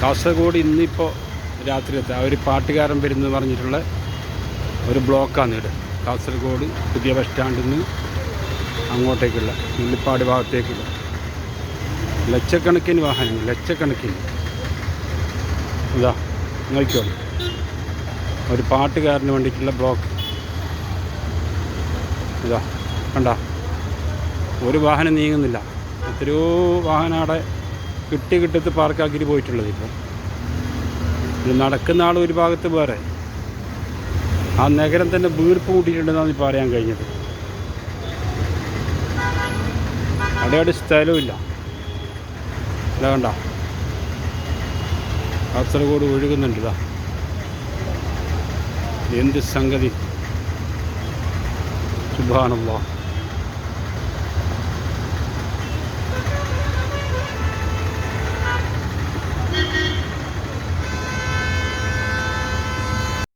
കാസർഗോഡ് ഇന്നിപ്പോൾ രാത്രിയത്തെ ഒരു പാട്ടുകാരൻ വരുന്നു പറഞ്ഞിട്ടുള്ള ഒരു ബ്ലോക്കാണ് ഇവിടെ. കാസർഗോഡ് പുതിയ ബസ് സ്റ്റാൻഡിൽ നിന്ന് അങ്ങോട്ടേക്കുള്ള നെല്ലിപ്പാട് ഭാഗത്തേക്കുള്ള ലക്ഷക്കണക്കിന് വാഹനങ്ങൾ, ലക്ഷക്കണക്കിന്. ഇതാ നോക്കിക്കോ, ഒരു പാട്ടുകാരന് വേണ്ടിയിട്ടുള്ള ബ്ലോക്ക്. ഇതാ കണ്ട, ഒരു വാഹനം നീങ്ങുന്നില്ല. എത്രയോ വാഹനം അവിടെ കിട്ടത്ത് പാർക്കാക്കിയിട്ട് പോയിട്ടുള്ളത്. ഇപ്പോൾ ഇത് നടക്കുന്ന ആൾ ഒരു ഭാഗത്ത് വേറെ. ആ നഗരം തന്നെ വീർപ്പ് കൂട്ടിയിട്ടുണ്ടെന്നാണ് ഇപ്പോൾ അറിയാൻ കഴിഞ്ഞത്. അവിടെ സ്ഥലമില്ല. അല്ല കണ്ട, കാസർഗോഡ് ഒഴുകുന്നുണ്ട്. ഇതാ എന്ത് സംഗതി, സുബ്ഹാനല്ലാഹ്.